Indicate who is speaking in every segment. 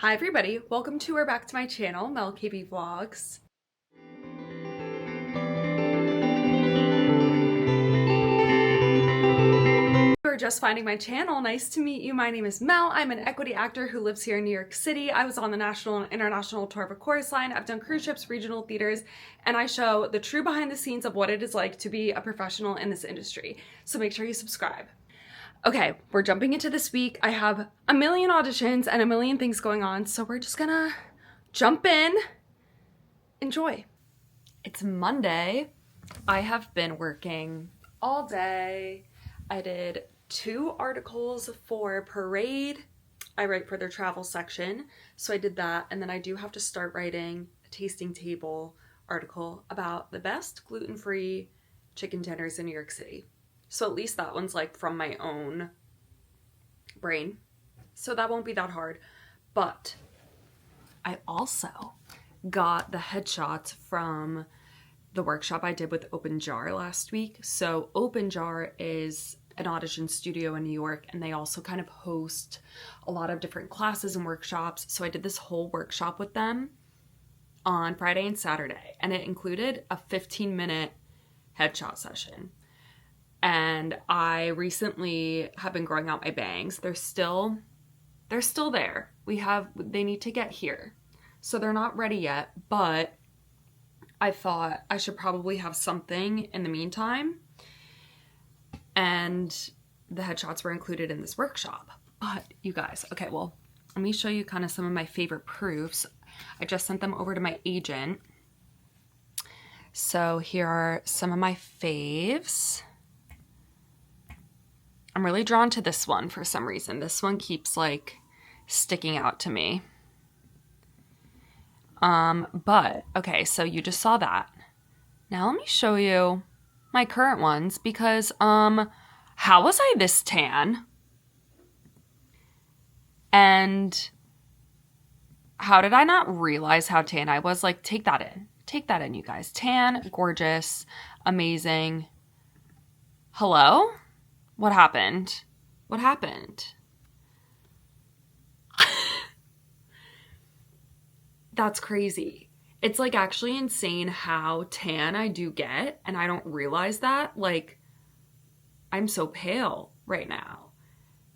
Speaker 1: Hi everybody, welcome to or back to my channel, MelCabeyVlogs. If you're just finding my channel, nice to meet you. My name is Mel. I'm an equity actor who lives here in New York City. I was on the national and international tour of a chorus line. I've done cruise ships, regional theaters, and I show the true behind the scenes of what it is like to be a professional in this industry. So make sure you subscribe. Okay, we're jumping into this week. I have a million auditions and a million things going on, so we're just gonna jump in. Enjoy. It's Monday. I have been working all day. I did 2 articles for Parade. I write for their travel section, so I did that, and then I do have to start writing a tasting table article about the best gluten-free chicken tenders in New York City. So at least that one's like from my own brain. So that won't be that hard. But I also got the headshots from the workshop I did with Open Jar last week. So Open Jar is an audition studio in New York, and they also kind of host a lot of different classes and workshops. So I did this whole workshop with them on Friday and Saturday, and it included a 15-minute headshot session. And I recently have been growing out my bangs. They're still there. They need to get here. So they're not ready yet, but I thought I should probably have something in the meantime. And the headshots were included in this workshop. But you guys, okay, well, let me show you kind of some of my favorite proofs. I just sent them over to my agent. So here are some of my faves. I'm really drawn to this one for some reason. This one keeps like sticking out to me. But okay, so you just saw that. Now let me show you my current ones because how was I this tan? And how did I not realize how tan I was? Like, take that in. Take that in, you guys. Tan, gorgeous, amazing. Hello? What happened? What happened? That's crazy. It's like actually insane how tan I do get, and I don't realize that. Like, I'm so pale right now.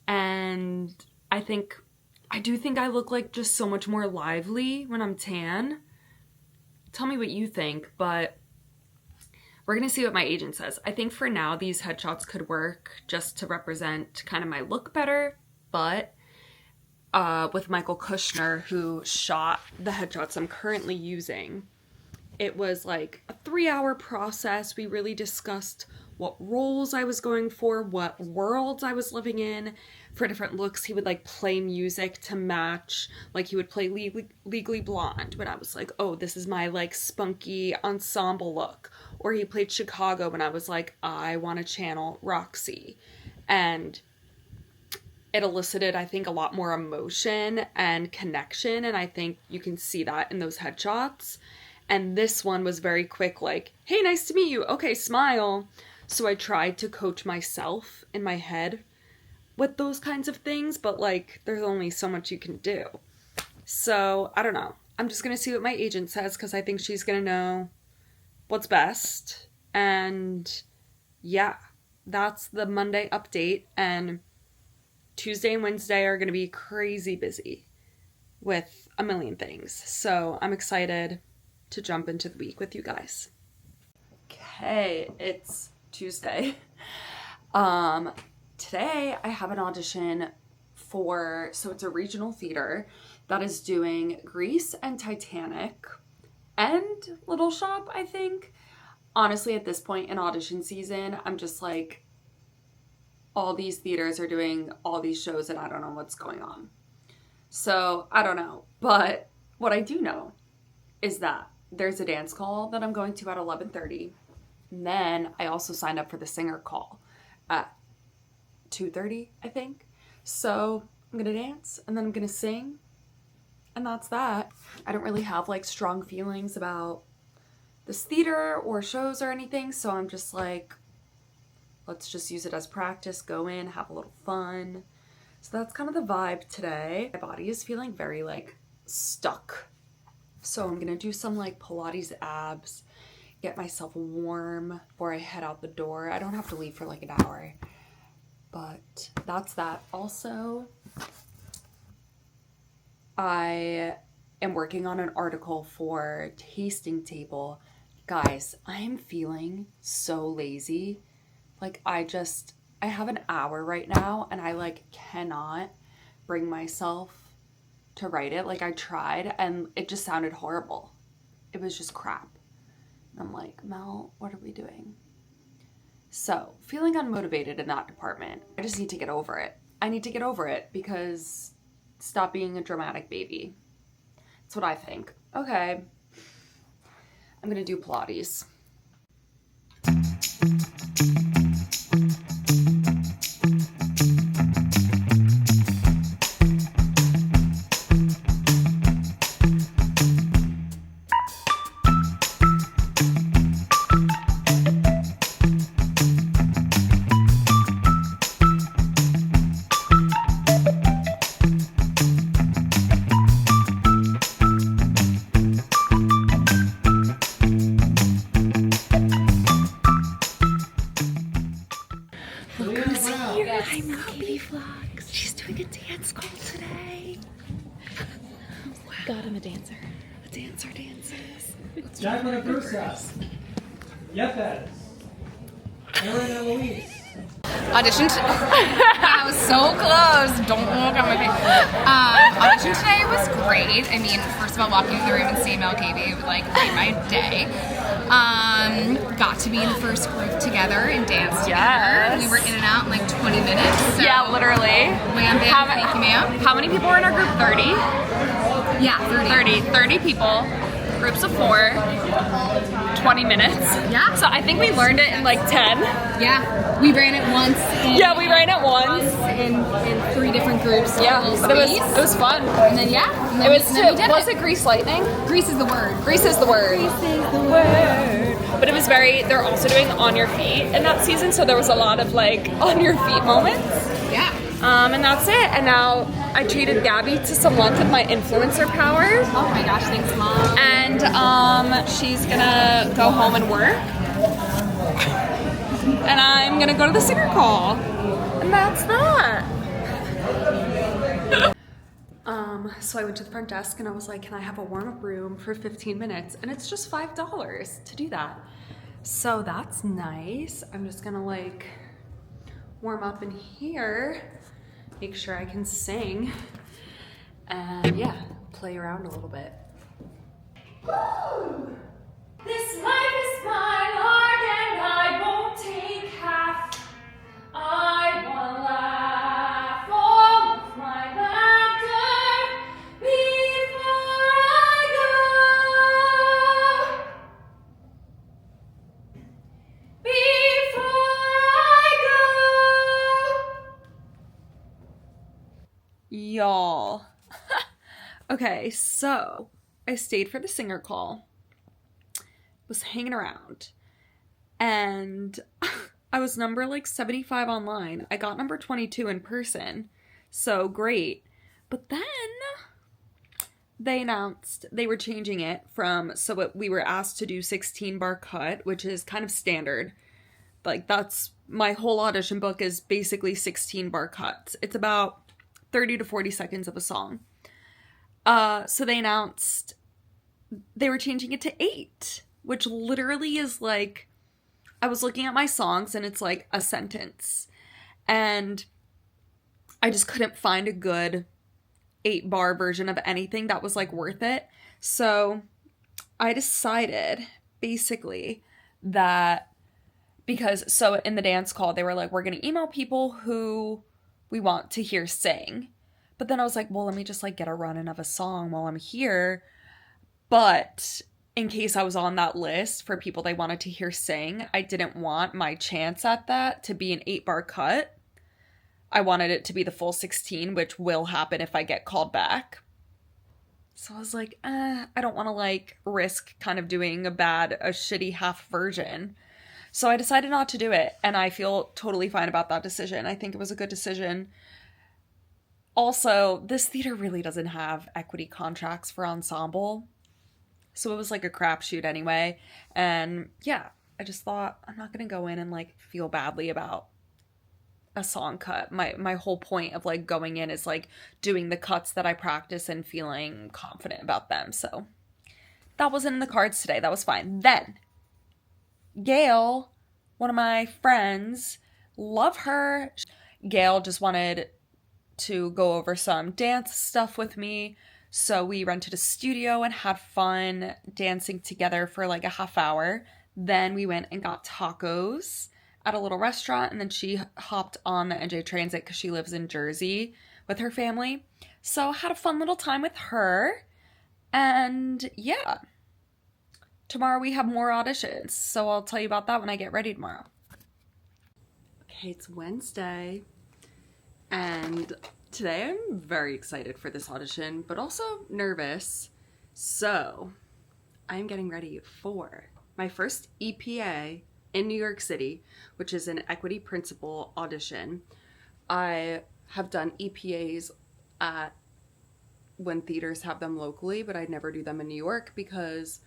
Speaker 1: And I do think I look like just so much more lively when I'm tan. Tell me what you think, but we're going to see what my agent says. I think for now, these headshots could work just to represent kind of my look better. But with Michael Kushner, who shot the headshots I'm currently using, it was like a 3-hour process. We really discussed what roles I was going for, what worlds I was living in. For different looks, he would like play music to match. Like he would play Legally Blonde when I was like, oh, this is my like spunky ensemble look. Or he played Chicago when I was like, I want to channel Roxy. And it elicited, I think, a lot more emotion and connection. And I think you can see that in those headshots. And this one was very quick, like, hey, nice to meet you. Okay, smile. So I tried to coach myself in my head with those kinds of things, but like, there's only so much you can do. So I don't know. I'm just going to see what my agent says because I think she's going to know what's best. And yeah, that's the Monday update. And Tuesday and Wednesday are going to be crazy busy with a million things. So I'm excited to jump into the week with you guys. Okay, it's Tuesday. Today I have an audition so it's a regional theater that is doing Grease and Titanic and Little Shop, I think. Honestly, at this point in audition season, I'm just like, all these theaters are doing all these shows and I don't know what's going on. So I don't know. But what I do know is that there's a dance call that I'm going to at 11:30. And then I also signed up for the singer call at 2:30, I think. So I'm going to dance and then I'm going to sing. And that's that. I don't really have like strong feelings about this theater or shows or anything. So I'm just like, let's just use it as practice, go in, have a little fun. So that's kind of the vibe today. My body is feeling very like stuck. So I'm gonna do some like Pilates abs, get myself warm before I head out the door. I don't have to leave for like an hour, but that's that. Also, I am working on an article for Tasting Table. Guys, I am feeling so lazy. Like I have an hour right now and I like cannot bring myself to write it. Like I tried and it just sounded horrible. It was just crap. And I'm like, Mel, what are we doing? So feeling unmotivated in that department. I just need to get over it. I need to get over it because stop being a dramatic baby. That's what I think. Okay. I'm gonna do Pilates. Hi, MelCabeyVlogs. She's doing a dance call today.
Speaker 2: God, I'm a dancer.
Speaker 1: A dancer dances.
Speaker 3: Jacqueline Cruzas. Yepes. Erin Eloise.
Speaker 2: Audition. I was so close. Don't look at my face. Audition today was great. I mean, first of all, walking through the room and seeing MelCabey would like made my day. Got to be in the first group together and dance together.
Speaker 1: Yes.
Speaker 2: We were in and out in like 20 minutes. So
Speaker 1: Yeah, literally.
Speaker 2: Wham bam, thank you, ma'am.
Speaker 1: How many people were in our group? 30?
Speaker 2: Yeah,
Speaker 1: 30 people. Groups of 4. 20 minutes.
Speaker 2: Yeah.
Speaker 1: So I think we learned it in like 10.
Speaker 2: Yeah, we ran it once.
Speaker 1: Yeah, we ran it once.
Speaker 2: in 3 different groups.
Speaker 1: Yeah, but it was fun.
Speaker 2: And then and then
Speaker 1: Was it Grease Lightning?
Speaker 2: Grease is the word.
Speaker 1: Grease is the word.
Speaker 2: Grease is the word.
Speaker 1: But it was they're also doing On Your Feet in that season, so there was a lot of like on your feet moments.
Speaker 2: Yeah.
Speaker 1: And that's it. And now I treated Gabby to some lunch with my influencer powers.
Speaker 2: Oh my gosh, thanks, Mom.
Speaker 1: And she's gonna go home and work. And I'm gonna go to the singer call. And that's that. So I went to the front desk and I was like, can I have a warm-up room for 15 minutes? And it's just $5 to do that. So that's nice. I'm just gonna like warm up in here, make sure I can sing, and yeah, play around a little bit. Woo! This life is mine, hard, and I won't take half. I wanna laugh all of my laughter before I go. Before I go. Y'all. Okay, so I stayed for the singer call. Was hanging around. And I was number like 75 online. I got number 22 in person. So great. But then they announced they were changing it from, we were asked to do 16 bar cut, which is kind of standard. Like that's, my whole audition book is basically 16 bar cuts. It's about 30 to 40 seconds of a song. So they announced they were changing it to 8, which literally is like, I was looking at my songs and it's like a sentence. And I just couldn't find a good 8 bar version of anything that was like worth it. So I decided basically that so in the dance call, they were like, we're going to email people who we want to hear sing. But then I was like, well, let me just like get a run-in of a song while I'm here. But in case I was on that list for people they wanted to hear sing, I didn't want my chance at that to be an 8 bar cut. I wanted it to be the full 16, which will happen if I get called back. So I was like, I don't want to like risk kind of doing a shitty half version. So I decided not to do it. And I feel totally fine about that decision. I think it was a good decision. Also, this theater really doesn't have equity contracts for ensemble. So it was like a crapshoot anyway. And yeah, I just thought I'm not going to go in and like feel badly about a song cut. My whole point of like going in is like doing the cuts that I practice and feeling confident about them. So that wasn't in the cards today. That was fine. Then Gail, one of my friends, love her. Gail just wanted to go over some dance stuff with me. So we rented a studio and had fun dancing together for like a half hour. Then we went and got tacos at a little restaurant, and then she hopped on the NJ Transit because she lives in Jersey with her family. So had a fun little time with her. And yeah, tomorrow we have more auditions. So I'll tell you about that when I get ready tomorrow. Okay, it's Wednesday. And today I'm very excited for this audition, but also nervous. So I'm getting ready for my first EPA in New York City, which is an equity principal audition. I have done EPAs at when theaters have them locally, but I'd never do them in New York because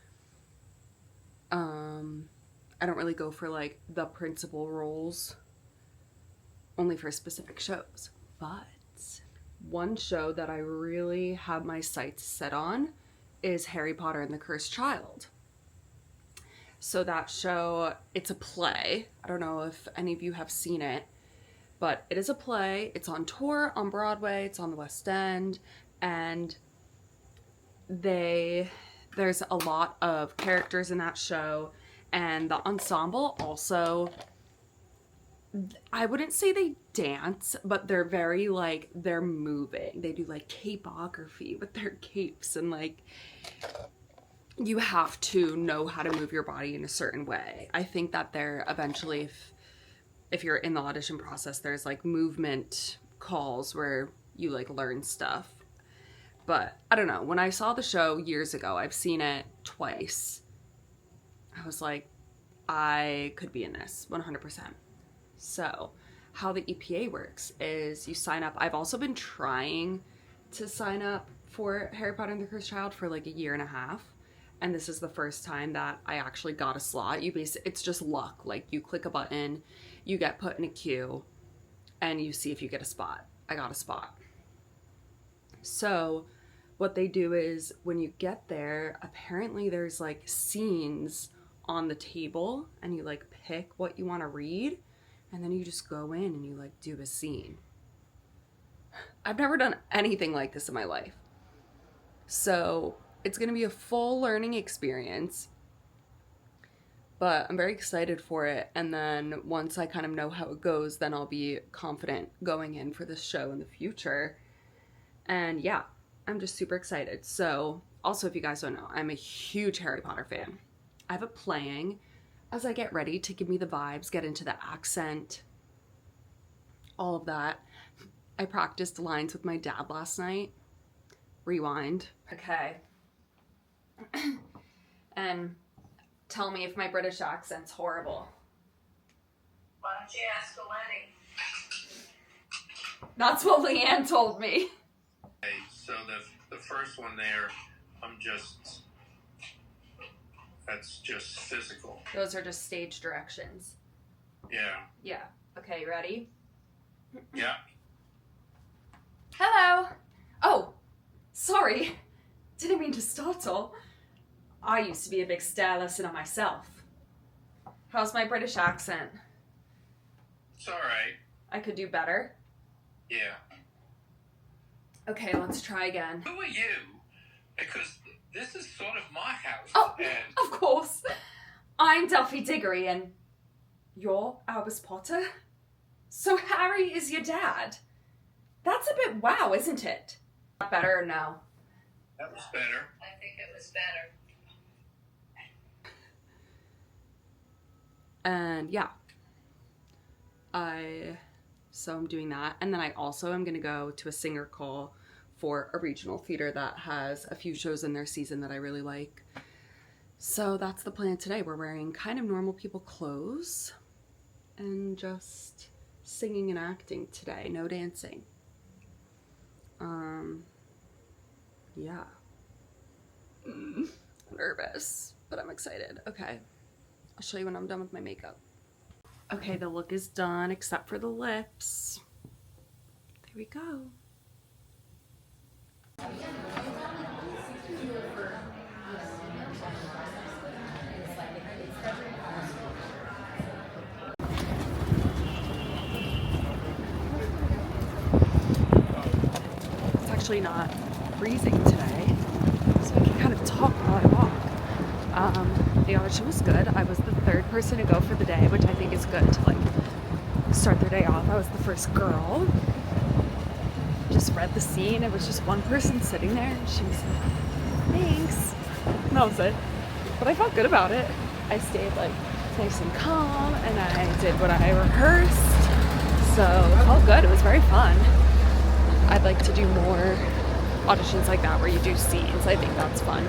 Speaker 1: I don't really go for like the principal roles, only for specific shows. But one show that I really have my sights set on is Harry Potter and the Cursed Child. So that show, it's a play. I don't know if any of you have seen it, but it is a play. It's on tour on Broadway. It's on the West End, and there's a lot of characters in that show, and the ensemble also, I wouldn't say they dance, but they're very like, they're moving. They do like capeography with their capes, and like you have to know how to move your body in a certain way. I think that there eventually, if you're in the audition process, there's like movement calls where you like learn stuff. But I don't know, when I saw the show years ago, I've seen it twice, I was like, I could be in this 100%. So how the EPA works is you sign up. I've also been trying to sign up for Harry Potter and the Cursed Child for like a year and a half. And this is the first time that I actually got a slot. It's just luck. Like you click a button, you get put in a queue, and you see if you get a spot. I got a spot. So what they do is when you get there, apparently there's like scenes on the table, and you like pick what you want to read, and then you just go in and you like do a scene. I've never done anything like this in my life. So it's going to be a full learning experience, but I'm very excited for it. And then once I kind of know how it goes, then I'll be confident going in for this show in the future. And yeah, I'm just super excited. So also, if you guys don't know, I'm a huge Harry Potter fan. I have it playing as I get ready to give me the vibes, get into the accent, all of that. I practiced lines with my dad last night. Rewind. Okay. And tell me if my British accent's horrible.
Speaker 4: Why don't you ask Lenny?
Speaker 1: That's what Leanne told me.
Speaker 5: Okay, so the first one there, that's just physical.
Speaker 1: Those are just stage directions.
Speaker 5: Yeah.
Speaker 1: Yeah. Okay, you ready?
Speaker 5: Yeah.
Speaker 1: Hello. Oh, sorry. Didn't mean to startle. I used to be a big stair listener myself. How's my British accent?
Speaker 5: It's all right.
Speaker 1: I could do better.
Speaker 5: Yeah.
Speaker 1: Okay, let's try again.
Speaker 5: Who are you? Because this is sort of my house.
Speaker 1: Oh,
Speaker 5: and
Speaker 1: of course. I'm Delphi Diggory, and you're Albus Potter? So Harry is your dad? That's a bit wow, isn't it? Better or no?
Speaker 5: that was better.
Speaker 4: I think it was better.
Speaker 1: And yeah, so I'm doing that. And then I also am going to go to a singer call for a regional theater that has a few shows in their season that I really like. So that's the plan today. We're wearing kind of normal people clothes and just singing and acting today. No dancing. Yeah. Nervous, but I'm excited. Okay, I'll show you when I'm done with my makeup. Okay, the look is done except for the lips. There we go. It's actually not freezing today, so I can kind of talk while I walk. The audition was good. I was the third person to go for the day, which I think is good to like start their day off. I was the first girl. Just read the scene. It was just one person sitting there, and she was like, "Thanks." And that was it. But I felt good about it. I stayed like nice and calm, and I did what I rehearsed. So it felt good. It was very fun. I'd like to do more auditions like that where you do scenes. I think that's fun.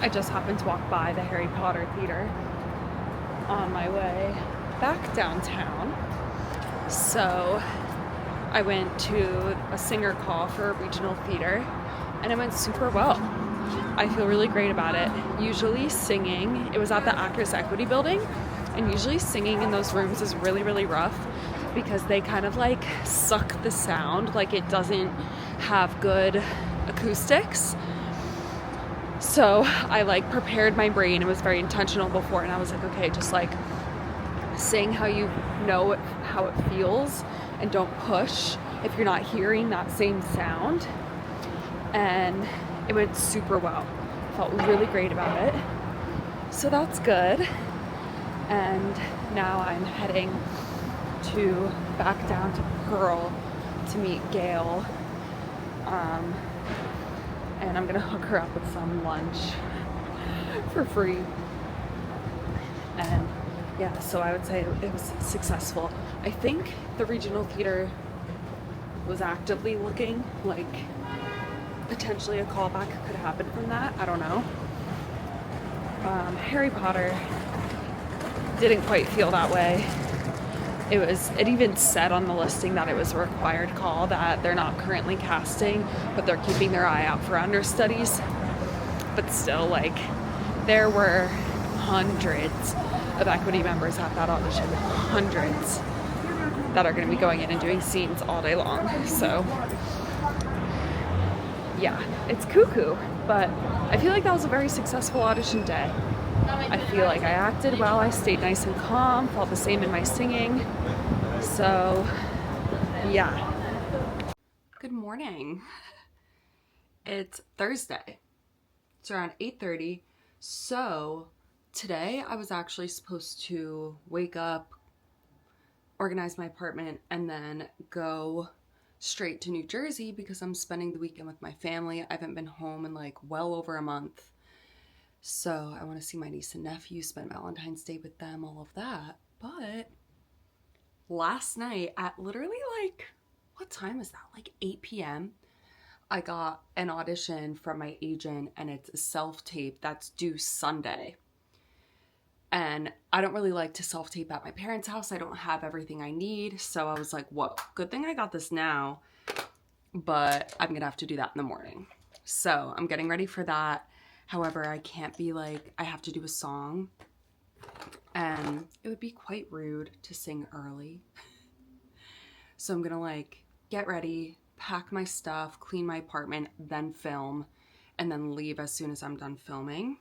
Speaker 1: I just happened to walk by the Harry Potter theater on my way back downtown. So I went to a singer call for a regional theater, and it went super well. I feel really great about it. Usually singing, it was at the Actors Equity Building, and usually singing in those rooms is really, really rough because they kind of like suck the sound, like it doesn't have good acoustics. So I like prepared my brain. It was very intentional before, and I was like, okay, just like sing how you know how it feels, and don't push if you're not hearing that same sound. And it went super well. Felt really great about it. So that's good. And now I'm heading back down to Pearl to meet Gail. And I'm gonna hook her up with some lunch for free. And yeah, so I would say it was successful. I think the regional theater was actively looking like potentially a callback could happen from that. I don't know. Harry Potter didn't quite feel that way. It even said on the listing that it was a required call, that they're not currently casting, but they're keeping their eye out for understudies. But still, like, there were hundreds of equity members at that audition, hundreds, that are going to be going in and doing scenes all day long. So yeah, it's cuckoo, but I feel like that was a very successful audition day. I feel like I acted well, I stayed nice and calm, felt the same in my singing. So yeah. Good morning. It's Thursday. It's around 8:30. So today I was actually supposed to wake up, organize my apartment, and then go straight to New Jersey because I'm spending the weekend with my family. I haven't been home in like well over a month. So I want to see my niece and nephew, spend Valentine's Day with them, all of that. But last night at literally like, what time is that? Like 8 p.m. I got an audition from my agent, and it's a self-tape that's due Sunday. And I don't really like to self-tape at my parents' house. I don't have everything I need. So I was like, whoa, good thing I got this now, but I'm gonna have to do that in the morning. So I'm getting ready for that. However, I can't be like, I have to do a song, and it would be quite rude to sing early. So I'm gonna like get ready, pack my stuff, clean my apartment, then film, and then leave as soon as I'm done filming.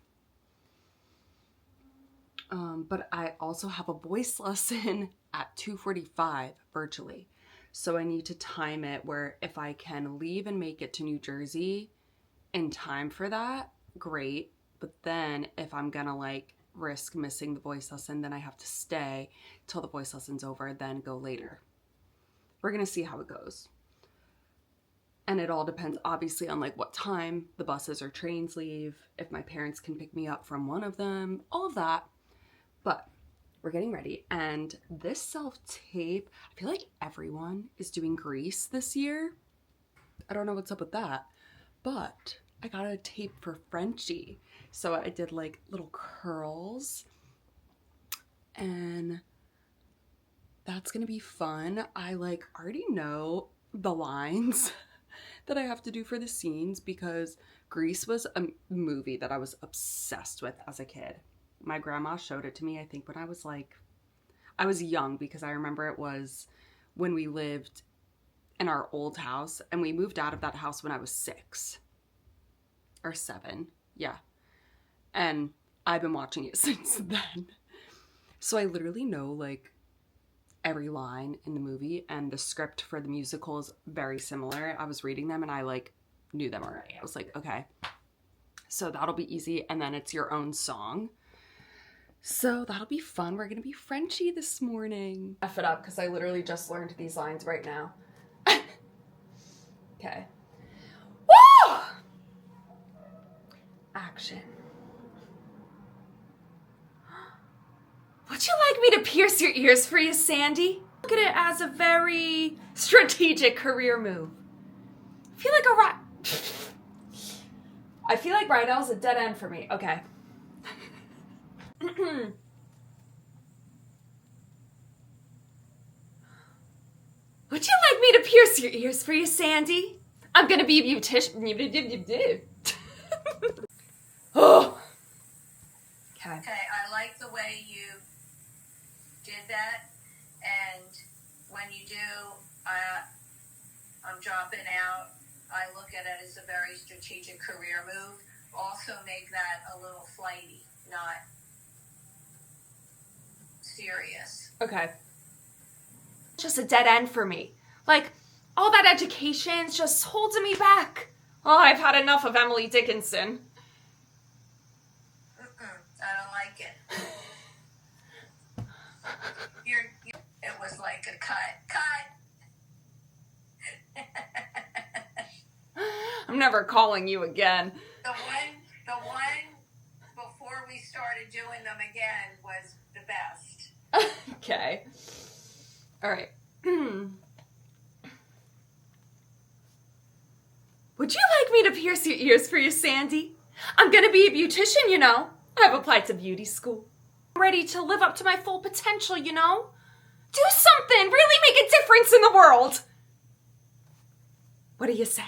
Speaker 1: But I also have a voice lesson at 2:45 virtually. So I need to time it where if I can leave and make it to New Jersey in time for that, great. But then if I'm gonna like risk missing the voice lesson, then I have to stay till the voice lesson's over, then go later. we're gonna see how it goes. And it all depends obviously on like what time the buses or trains leave, if my parents can pick me up from one of them, all of that. But we're getting ready, and this self-tape, I feel like everyone is doing Grease this year. I don't know what's up with that, but I got a tape for Frenchie. So I did like little curls, and that's gonna be fun. I like already know the lines that I have to do for the scenes because Grease was a movie that I was obsessed with as a kid. My grandma showed it to me, I think when I was young, because I remember it was when we lived in our old house, and we moved out of that house when I was 6 or 7. Yeah. And I've been watching it since then. So I literally know like every line in the movie, and the script for the musical is very similar. I was reading them and I like knew them already. I was like, okay, so that'll be easy. And then it's your own song. So that'll be fun. We're gonna be Frenchie this morning. F it up because I literally just learned these lines right now. Okay. Woo! Action. Would you like me to pierce your ears for you, Sandy? Look at it as a very strategic career move. I feel like Rydell's a dead end for me. Okay. Would you like me to pierce your ears for you, Sandy? I'm gonna be a beautician. Oh. Okay.
Speaker 4: Okay, I like the way you did that, and when you do, I'm dropping out. I look at it as a very strategic career move. Also make that a little flighty, not serious.
Speaker 1: Okay. Just a dead end for me. Like, all that education's just holding me back. Oh, I've had enough of Emily Dickinson.
Speaker 4: I don't like it. It was like a cut.
Speaker 1: I'm never calling you again.
Speaker 4: The one before we started doing them again was the best.
Speaker 1: Okay. All right. Would you like me to pierce your ears for you, Sandy? I'm gonna be a beautician, you know. I've applied to beauty school. I'm ready to live up to my full potential, you know. Do something, really make a difference in the world. What do you say?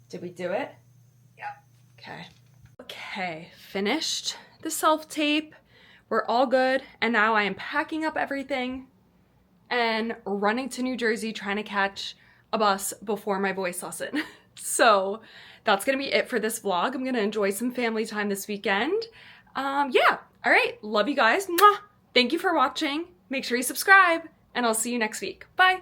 Speaker 1: Did we do it?
Speaker 4: Yep.
Speaker 1: Okay. Okay, finished the self-tape. We're all good. And now I am packing up everything and running to New Jersey trying to catch a bus before my voice lesson. So that's gonna be it for this vlog. I'm gonna enjoy some family time this weekend. Yeah, all right, love you guys. Mwah. Thank you for watching. Make sure you subscribe, and I'll see you next week. Bye.